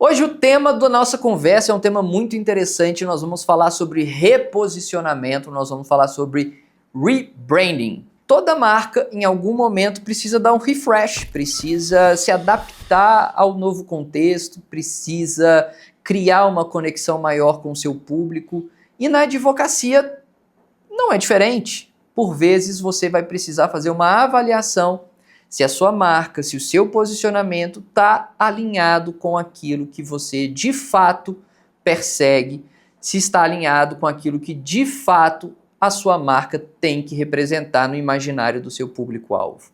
Hoje o tema da nossa conversa é um tema muito interessante. Nós vamos falar sobre reposicionamento, nós vamos falar sobre rebranding. Toda marca, em algum momento, precisa dar um refresh, precisa se adaptar ao novo contexto, precisa criar uma conexão maior com o seu público. E na advocacia não é diferente. Por vezes você vai precisar fazer uma avaliação se a sua marca, se o seu posicionamento está alinhado com aquilo que você de fato persegue, se está alinhado com aquilo que de fato a sua marca tem que representar no imaginário do seu público-alvo.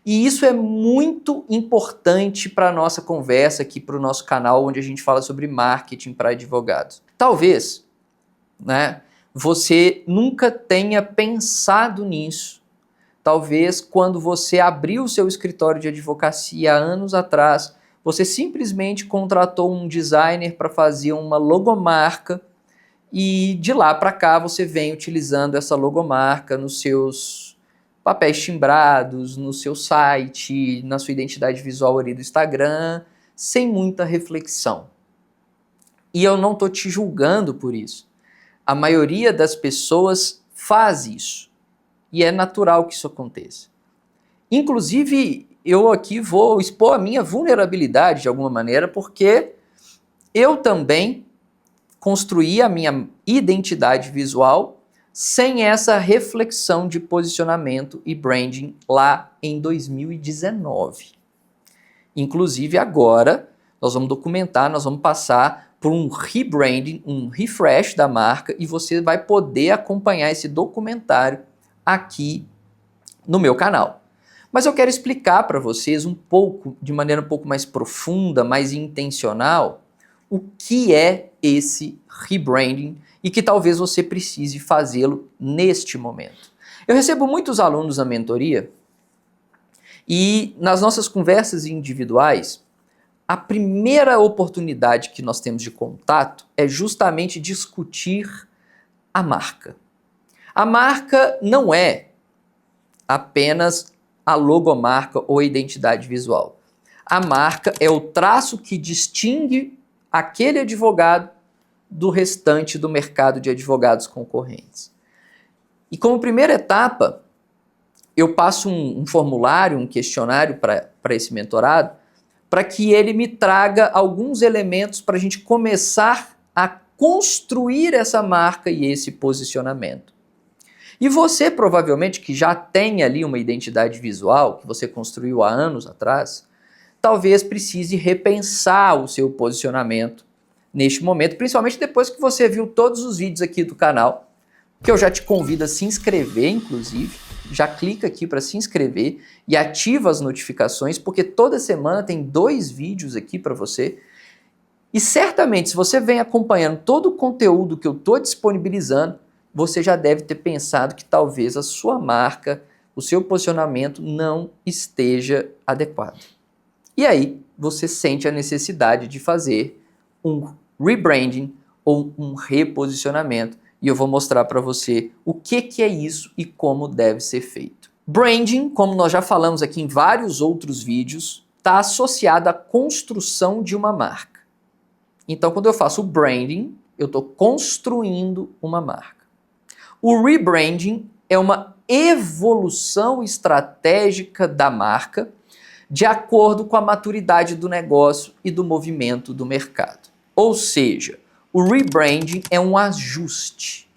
E isso é muito importante para a nossa conversa aqui, para o nosso canal, onde a gente fala sobre marketing para advogados. Talvez, você nunca tenha pensado nisso. Talvez quando você abriu o seu escritório de advocacia há anos atrás, você simplesmente contratou um designer para fazer uma logomarca e de lá para cá você vem utilizando essa logomarca nos seus papéis timbrados, no seu site, na sua identidade visual ali do Instagram, sem muita reflexão. E eu não estou te julgando por isso. A maioria das pessoas faz isso. E é natural que isso aconteça. Inclusive, eu aqui vou expor a minha vulnerabilidade de alguma maneira, porque eu também construí a minha identidade visual sem essa reflexão de posicionamento e branding lá em 2019. Inclusive agora, nós vamos documentar, nós vamos passar por um rebranding, um refresh da marca, e você vai poder acompanhar esse documentário aqui no meu canal. Mas eu quero explicar para vocês um pouco, de maneira um pouco mais profunda, mais intencional, o que é esse rebranding e que talvez você precise fazê-lo neste momento. Eu recebo muitos alunos na mentoria e nas nossas conversas individuais, a primeira oportunidade que nós temos de contato é justamente discutir a marca. A marca não é apenas a logomarca ou a identidade visual. A marca é o traço que distingue aquele advogado do restante do mercado de advogados concorrentes. E como primeira etapa, eu passo um formulário, um questionário para esse mentorado, para que ele me traga alguns elementos para a gente começar a construir essa marca e esse posicionamento. E você provavelmente, que já tem ali uma identidade visual, que você construiu há anos atrás, talvez precise repensar o seu posicionamento neste momento, principalmente depois que você viu todos os vídeos aqui do canal, que eu já te convido a se inscrever, inclusive, já clica aqui para se inscrever e ativa as notificações, porque toda semana tem 2 vídeos aqui para você. E certamente, se você vem acompanhando todo o conteúdo que eu estou disponibilizando, você já deve ter pensado que talvez a sua marca, o seu posicionamento não esteja adequado. E aí, você sente a necessidade de fazer um rebranding ou um reposicionamento. E eu vou mostrar para você o que é isso e como deve ser feito. Branding, como nós já falamos aqui em vários outros vídeos, está associado à construção de uma marca. Então, quando eu faço o branding, eu estou construindo uma marca. O rebranding é uma evolução estratégica da marca de acordo com a maturidade do negócio e do movimento do mercado. Ou seja, o rebranding é um ajuste,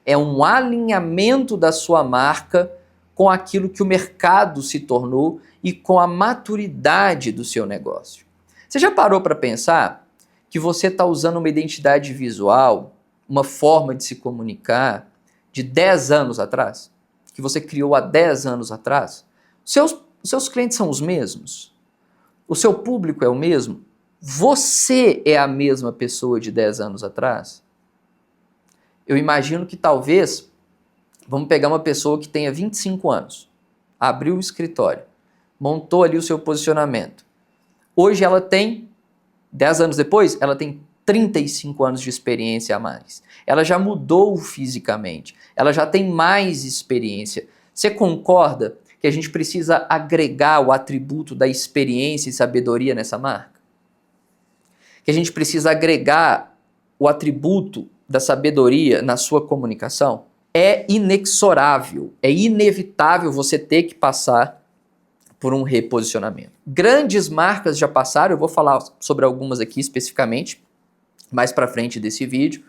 é um alinhamento da sua marca com aquilo que o mercado se tornou e com a maturidade do seu negócio. Você já parou para pensar que você está usando uma identidade visual, uma forma de se comunicar, de 10 anos atrás, que você criou há 10 anos atrás? Seus clientes são os mesmos? O seu público é o mesmo? Você é a mesma pessoa de 10 anos atrás? Eu imagino que talvez, vamos pegar uma pessoa que tenha 25 anos, abriu o escritório, montou ali o seu posicionamento. Hoje ela tem, 10 anos depois, ela tem 35 anos de experiência a mais. Ela já mudou fisicamente, ela já tem mais experiência. Você concorda que a gente precisa agregar o atributo da experiência e sabedoria nessa marca? que a gente precisa agregar o atributo da sabedoria na sua comunicação, é inexorável, é inevitável você ter que passar por um reposicionamento. Grandes marcas já passaram, eu vou falar sobre algumas aqui especificamente, mais para frente desse vídeo,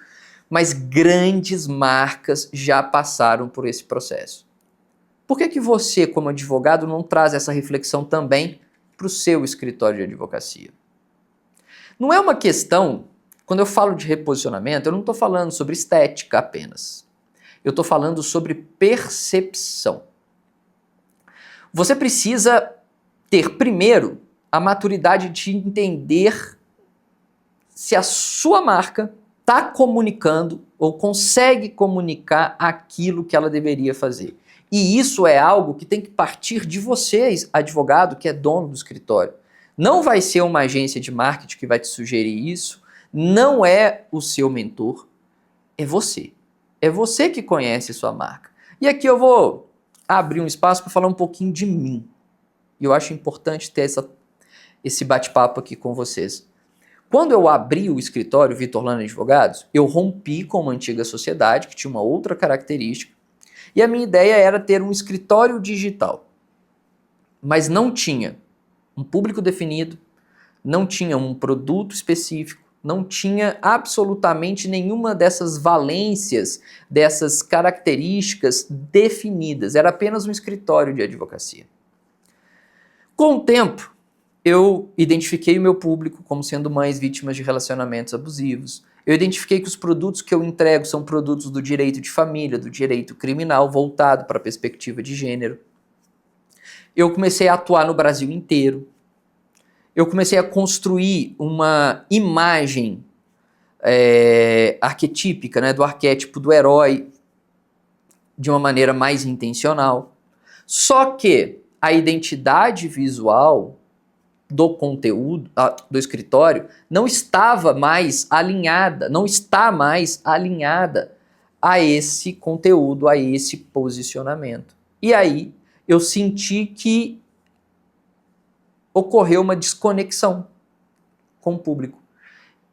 mas grandes marcas já passaram por esse processo. Por que você, como advogado, não traz essa reflexão também para o seu escritório de advocacia? Não é uma questão, quando eu falo de reposicionamento, eu não estou falando sobre estética apenas. Eu estou falando sobre percepção. Você precisa ter, primeiro, a maturidade de entender se a sua marca está comunicando ou consegue comunicar aquilo que ela deveria fazer. E isso é algo que tem que partir de vocês, advogado, que é dono do escritório. Não vai ser uma agência de marketing que vai te sugerir isso, não é o seu mentor, é você. É você que conhece sua marca. E aqui eu vou abrir um espaço para falar um pouquinho de mim. E eu acho importante ter esse bate-papo aqui com vocês. Quando eu abri o escritório Vitor Lana Advogados, eu rompi com uma antiga sociedade que tinha uma outra característica. E a minha ideia era ter um escritório digital. Mas não tinha um público definido, não tinha um produto específico, não tinha absolutamente nenhuma dessas valências, dessas características definidas. Era apenas um escritório de advocacia. Com o tempo, eu identifiquei o meu público como sendo mães vítimas de relacionamentos abusivos. Eu identifiquei que os produtos que eu entrego são produtos do direito de família, do direito criminal, voltado para a perspectiva de gênero. Eu comecei a atuar no Brasil inteiro. Eu comecei a construir uma imagem arquetípica, né, do arquétipo do herói de uma maneira mais intencional. Só que a identidade visual do conteúdo, do escritório, não estava mais alinhada, não está mais alinhada a esse conteúdo, a esse posicionamento. E aí eu senti que ocorreu uma desconexão com o público.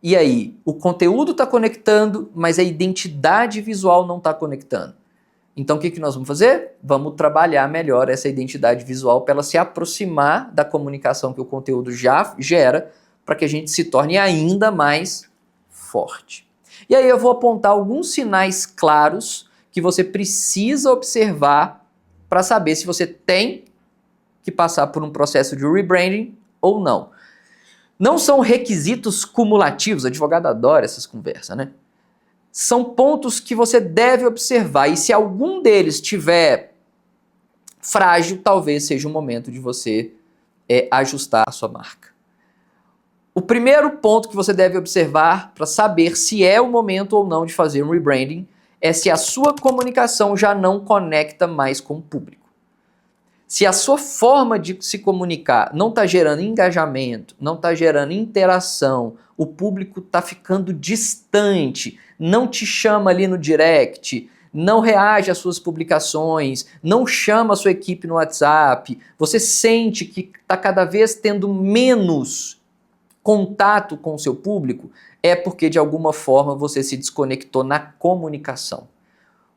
E aí, o conteúdo está conectando, mas a identidade visual não está conectando. Então, o que nós vamos fazer? Vamos trabalhar melhor essa identidade visual para ela se aproximar da comunicação que o conteúdo já gera, para que a gente se torne ainda mais forte. E aí eu vou apontar alguns sinais claros que você precisa observar para saber se você tem que passar por um processo de rebranding ou não. Não são requisitos cumulativos, o advogado adora essas conversas, né? São pontos que você deve observar e se algum deles estiver frágil, talvez seja o momento de você ajustar a sua marca. O primeiro ponto que você deve observar para saber se é o momento ou não de fazer um rebranding é se a sua comunicação já não conecta mais com o público. Se a sua forma de se comunicar não está gerando engajamento, não está gerando interação, o público está ficando distante, não te chama ali no direct, não reage às suas publicações, não chama a sua equipe no WhatsApp, você sente que está cada vez tendo menos contato com o seu público, é porque de alguma forma você se desconectou na comunicação.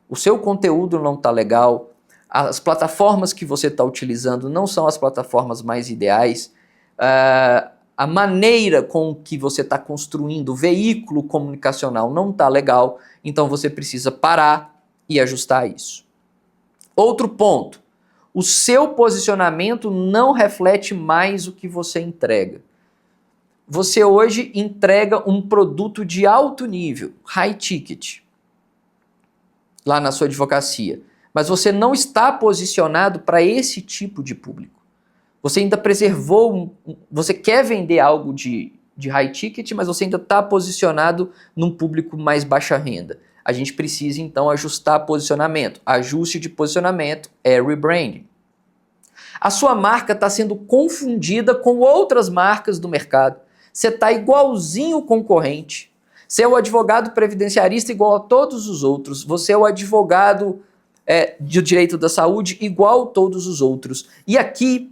O seu conteúdo não está legal, as plataformas que você está utilizando não são as plataformas mais ideais, a maneira com que você está construindo o veículo comunicacional não está legal, então você precisa parar e ajustar isso. Outro ponto, o seu posicionamento não reflete mais o que você entrega. Você hoje entrega um produto de alto nível, high ticket, lá na sua advocacia, mas você não está posicionado para esse tipo de público. Você ainda preservou, você quer vender algo de high ticket, mas você ainda está posicionado num público mais baixa renda. A gente precisa então ajustar posicionamento. Ajuste de posicionamento é rebranding. A sua marca está sendo confundida com outras marcas do mercado. Você está igualzinho o concorrente. Você é o advogado previdenciarista igual a todos os outros. Você é o advogado de direito da saúde igual a todos os outros. E aqui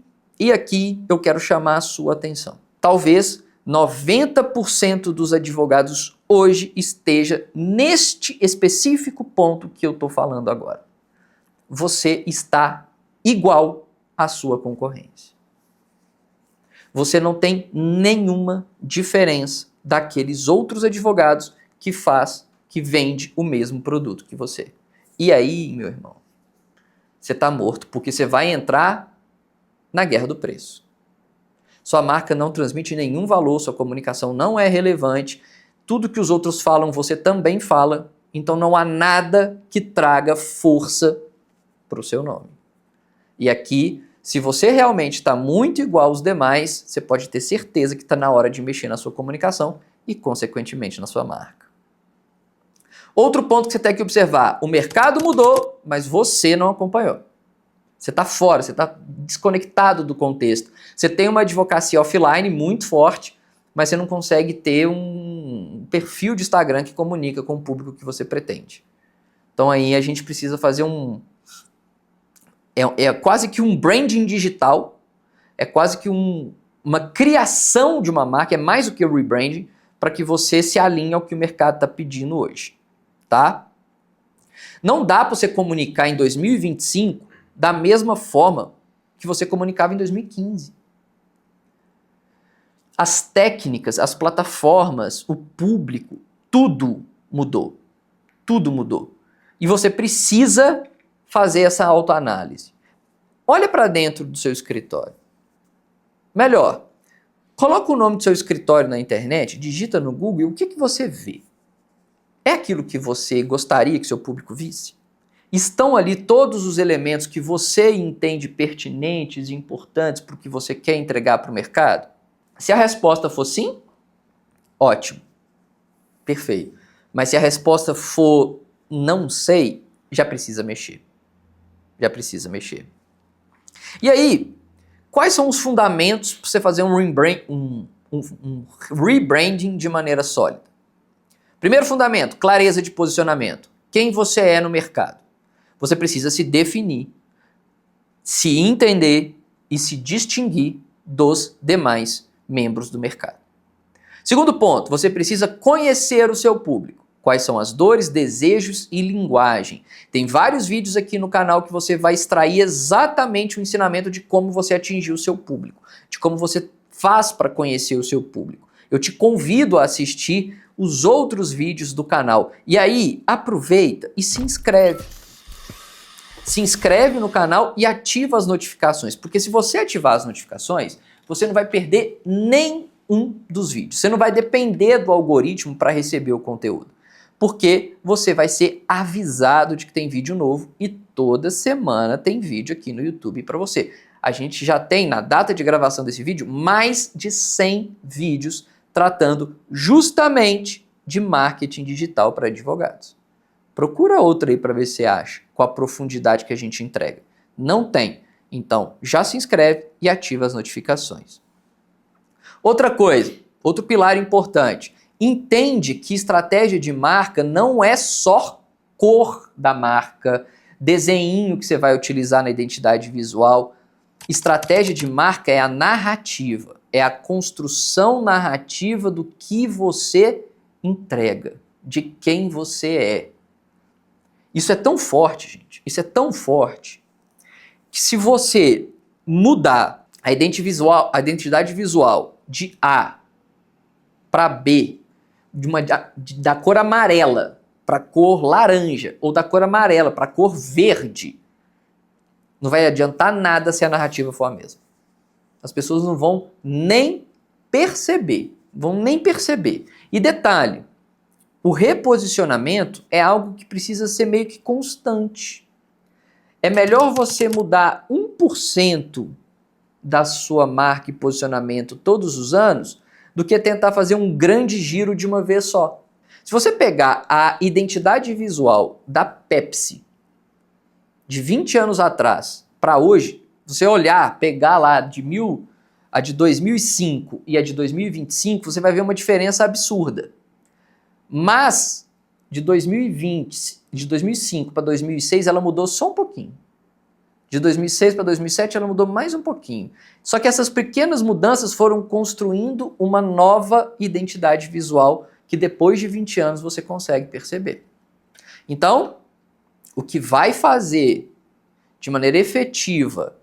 eu quero chamar a sua atenção. Talvez 90% dos advogados hoje esteja neste específico ponto que eu estou falando agora. Você está igual à sua concorrência. Você não tem nenhuma diferença daqueles outros advogados que vende o mesmo produto que você. E aí, meu irmão, você está morto, porque você vai entrar na guerra do preço. Sua marca não transmite nenhum valor, sua comunicação não é relevante, tudo que os outros falam você também fala, então não há nada que traga força para o seu nome. E aqui, se você realmente está muito igual aos demais, você pode ter certeza que está na hora de mexer na sua comunicação e, consequentemente, na sua marca. Outro ponto que você tem que observar, o mercado mudou, mas você não acompanhou. Você está fora, você está desconectado do contexto. Você tem uma advocacia offline muito forte, mas você não consegue ter um perfil de Instagram que comunica com o público que você pretende. Então aí a gente precisa fazer É quase que um branding digital, é quase que uma criação de uma marca, é mais do que o rebranding, para que você se alinhe ao que o mercado está pedindo hoje. Tá? Não dá para você comunicar em 2025 da mesma forma que você comunicava em 2015. As técnicas, as plataformas, o público, tudo mudou. Tudo mudou. E você precisa fazer essa autoanálise. Olha para dentro do seu escritório. Melhor, coloca o nome do seu escritório na internet, digita no Google e o que você vê? É aquilo que você gostaria que seu público visse? Estão ali todos os elementos que você entende pertinentes e importantes para o que você quer entregar para o mercado? Se a resposta for sim, ótimo, perfeito. Mas se a resposta for não sei, já precisa mexer. Já precisa mexer. E aí, quais são os fundamentos para você fazer um rebranding de maneira sólida? Primeiro fundamento, clareza de posicionamento. Quem você é no mercado? Você precisa se definir, se entender e se distinguir dos demais membros do mercado. Segundo ponto, você precisa conhecer o seu público. Quais são as dores, desejos e linguagem. Tem vários vídeos aqui no canal que você vai extrair exatamente o ensinamento de como você atingir o seu público, de como você faz para conhecer o seu público. Eu te convido a assistir os outros vídeos do canal. E aí, aproveita e se inscreve. Se inscreve no canal e ativa as notificações, porque se você ativar as notificações, você não vai perder nenhum dos vídeos. Você não vai depender do algoritmo para receber o conteúdo, porque você vai ser avisado de que tem vídeo novo e toda semana tem vídeo aqui no YouTube para você. A gente já tem, na data de gravação desse vídeo, mais de 100 vídeos tratando justamente de marketing digital para advogados. Procura outra aí para ver se você acha, com a profundidade que a gente entrega. Não tem. Então, já se inscreve e ativa as notificações. Outra coisa, outro pilar importante. Entende que estratégia de marca não é só cor da marca, desenho que você vai utilizar na identidade visual. Estratégia de marca é a narrativa, é a construção narrativa do que você entrega, de quem você é. Isso é tão forte, gente, isso é tão forte, que se você mudar a identidade visual de A para B, da cor amarela para cor laranja, ou da cor amarela para cor verde, não vai adiantar nada se a narrativa for a mesma. As pessoas não vão nem perceber, E detalhe, o reposicionamento é algo que precisa ser meio que constante. É melhor você mudar 1% da sua marca e posicionamento todos os anos do que tentar fazer um grande giro de uma vez só. Se você pegar a identidade visual da Pepsi de 20 anos atrás para hoje, você olhar, pegar lá a de 2005 e a de 2025, você vai ver uma diferença absurda. Mas de 2005 para 2006 ela mudou só um pouquinho. De 2006 para 2007 ela mudou mais um pouquinho. Só que essas pequenas mudanças foram construindo uma nova identidade visual que depois de 20 anos você consegue perceber. Então, o que vai fazer de maneira efetiva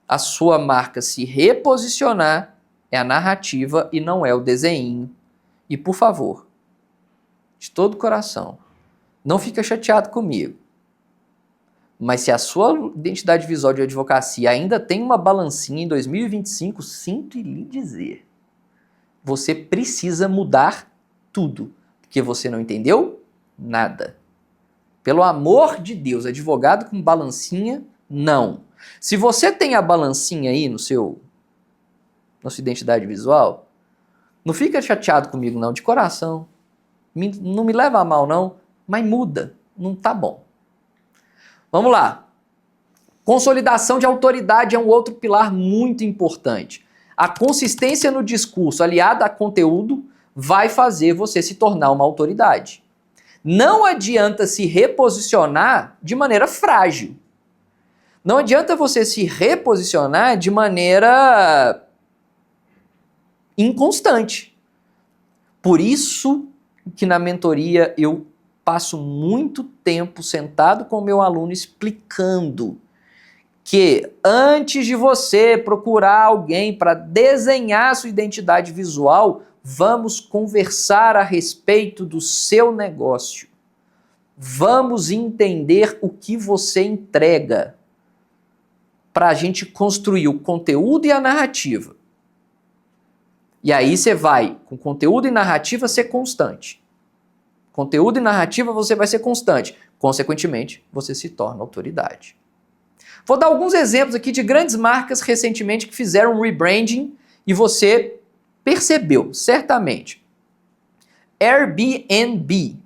a sua marca se reposicionar é a narrativa e não é o desenho. E por favor, de todo o coração, não fica chateado comigo. Mas se a sua identidade visual de advocacia ainda tem uma balancinha em 2025, sinto lhe dizer, você precisa mudar tudo, porque você não entendeu nada. Pelo amor de Deus, advogado com balancinha, não. Se você tem a balancinha aí na sua identidade visual, não fica chateado comigo não, de coração. Não me leva a mal não, mas muda, não tá bom. Vamos lá. Consolidação de autoridade é um outro pilar muito importante. A consistência no discurso aliada a conteúdo vai fazer você se tornar uma autoridade. Não adianta se reposicionar de maneira frágil. Não adianta você se reposicionar de maneira inconstante. Por isso que na mentoria eu passo muito tempo sentado com o meu aluno explicando que antes de você procurar alguém para desenhar sua identidade visual, vamos conversar a respeito do seu negócio. Vamos entender o que você entrega para a gente construir o conteúdo e a narrativa. E aí você vai, com conteúdo e narrativa, ser constante. Conteúdo e narrativa você vai ser constante. Consequentemente, você se torna autoridade. Vou dar alguns exemplos aqui de grandes marcas recentemente que fizeram um rebranding e você percebeu, certamente. Airbnb.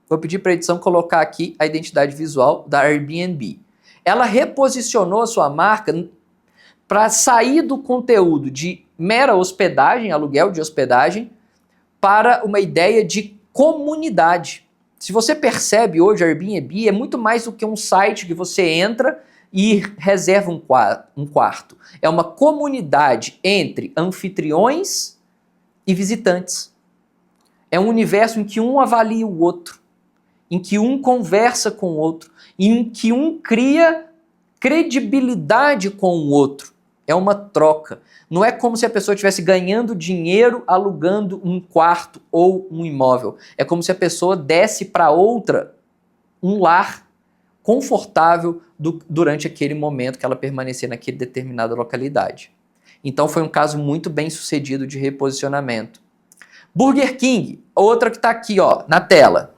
Vou pedir para a edição colocar aqui a identidade visual da Airbnb. Ela reposicionou a sua marca para sair do conteúdo de mera hospedagem, aluguel de hospedagem, para uma ideia de comunidade. Se você percebe hoje, a Airbnb é muito mais do que um site que você entra e reserva um quarto. É uma comunidade entre anfitriões e visitantes. É um universo em que um avalia o outro, em que um conversa com o outro, em que um cria credibilidade com o outro. É uma troca. Não é como se a pessoa estivesse ganhando dinheiro alugando um quarto ou um imóvel. É como se a pessoa desse para outra um lar confortável durante aquele momento que ela permanecia naquela determinada localidade. Então foi um caso muito bem sucedido de reposicionamento. Burger King, outra que está aqui ó, na tela.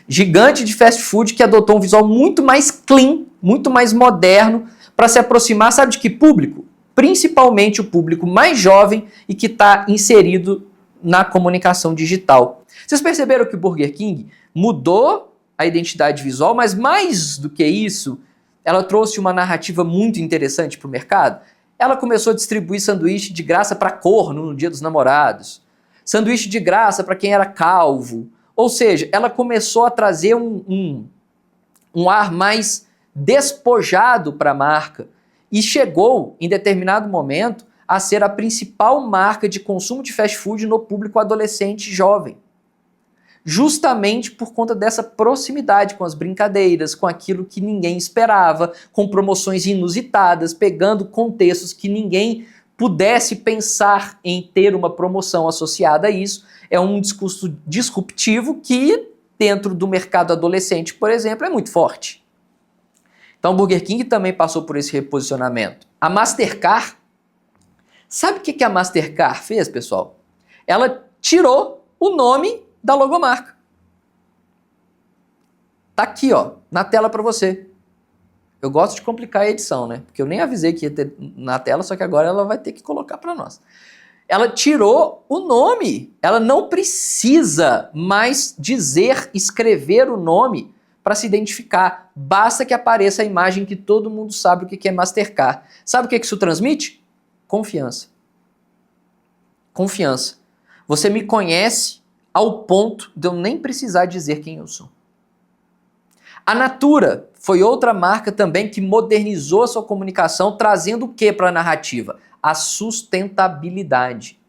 Gigante de fast food que adotou um visual muito mais clean, muito mais moderno, para se aproximar, sabe de que público? Principalmente o público mais jovem e que está inserido na comunicação digital. Vocês perceberam que o Burger King mudou a identidade visual, mas mais do que isso, ela trouxe uma narrativa muito interessante para o mercado? Ela começou a distribuir sanduíche de graça para corno no Dia dos Namorados, sanduíche de graça para quem era calvo. Ou seja, ela começou a trazer um ar mais despojado para a marca e chegou, em determinado momento, a ser a principal marca de consumo de fast food no público adolescente e jovem. Justamente por conta dessa proximidade com as brincadeiras, com aquilo que ninguém esperava, com promoções inusitadas, pegando contextos que ninguém pudesse pensar em ter uma promoção associada a isso. É um discurso disruptivo que, dentro do mercado adolescente, por exemplo, é muito forte. Então, o Burger King também passou por esse reposicionamento. A Mastercard, sabe o que a Mastercard fez, pessoal? Ela tirou o nome da logomarca. Tá aqui, ó, na tela para você. Eu gosto de complicar a edição, né? Porque eu nem avisei que ia ter na tela, só que agora ela vai ter que colocar para nós. Ela tirou o nome. Ela não precisa mais escrever o nome para se identificar. Basta que apareça a imagem que todo mundo sabe o que é Mastercard. Sabe o que isso transmite? Confiança. Confiança. Você me conhece ao ponto de eu nem precisar dizer quem eu sou. A Natura foi outra marca também que modernizou a sua comunicação, trazendo o que para a narrativa? A sustentabilidade.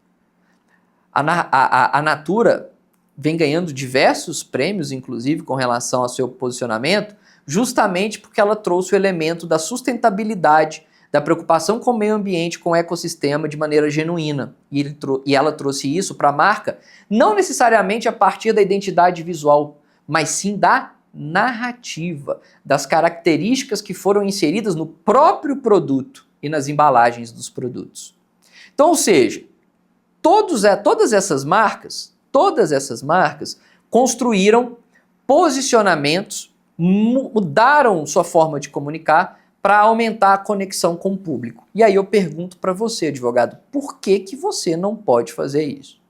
A Natura vem ganhando diversos prêmios, inclusive, com relação ao seu posicionamento, justamente porque ela trouxe o elemento da sustentabilidade, da preocupação com o meio ambiente, com o ecossistema de maneira genuína. E ela trouxe isso para a marca, não necessariamente a partir da identidade visual, mas sim da narrativa, das características que foram inseridas no próprio produto e nas embalagens dos produtos. Então, ou seja, todas essas marcas construíram posicionamentos, mudaram sua forma de comunicar para aumentar a conexão com o público. E aí eu pergunto para você, advogado, por que você não pode fazer isso?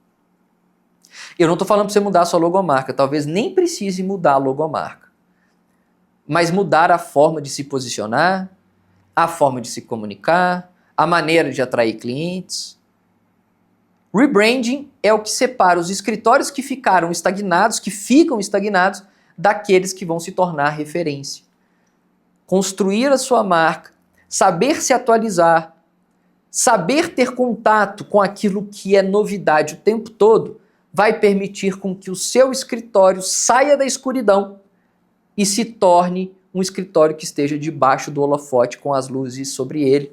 Eu não estou falando para você mudar a sua logomarca, talvez nem precise mudar a logomarca, mas mudar a forma de se posicionar, a forma de se comunicar, a maneira de atrair clientes. Rebranding é o que separa os escritórios que ficam estagnados, daqueles que vão se tornar referência. Construir a sua marca, saber se atualizar, saber ter contato com aquilo que é novidade o tempo todo, vai permitir com que o seu escritório saia da escuridão e se torne um escritório que esteja debaixo do holofote com as luzes sobre ele.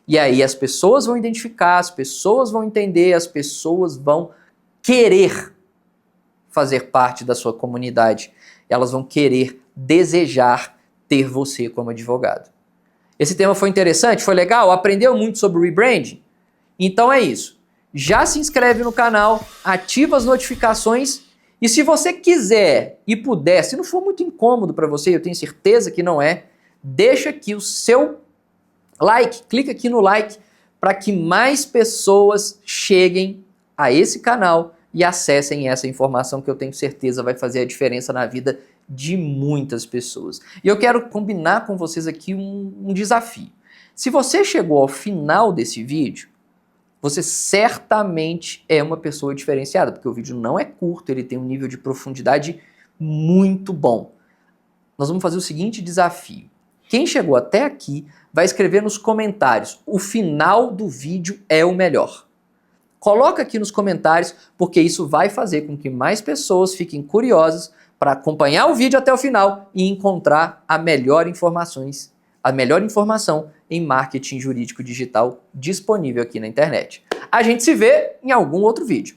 E aí as pessoas vão identificar, as pessoas vão entender, as pessoas vão querer fazer parte da sua comunidade. Elas vão querer, desejar ter você como advogado. Esse tema foi interessante? Foi legal? Aprendeu muito sobre rebranding? Então é isso. Já se inscreve no canal, ativa as notificações e se você quiser e puder, se não for muito incômodo para você, eu tenho certeza que não é, deixa aqui o seu like, clica aqui no like para que mais pessoas cheguem a esse canal e acessem essa informação que eu tenho certeza vai fazer a diferença na vida de muitas pessoas. E eu quero combinar com vocês aqui um desafio. Se você chegou ao final desse vídeo, você certamente é uma pessoa diferenciada, porque o vídeo não é curto, ele tem um nível de profundidade muito bom. Nós vamos fazer o seguinte desafio. Quem chegou até aqui vai escrever nos comentários: o final do vídeo é o melhor. Coloca aqui nos comentários, porque isso vai fazer com que mais pessoas fiquem curiosas para acompanhar o vídeo até o final e encontrar a melhor informação em marketing jurídico digital disponível aqui na internet. A gente se vê em algum outro vídeo.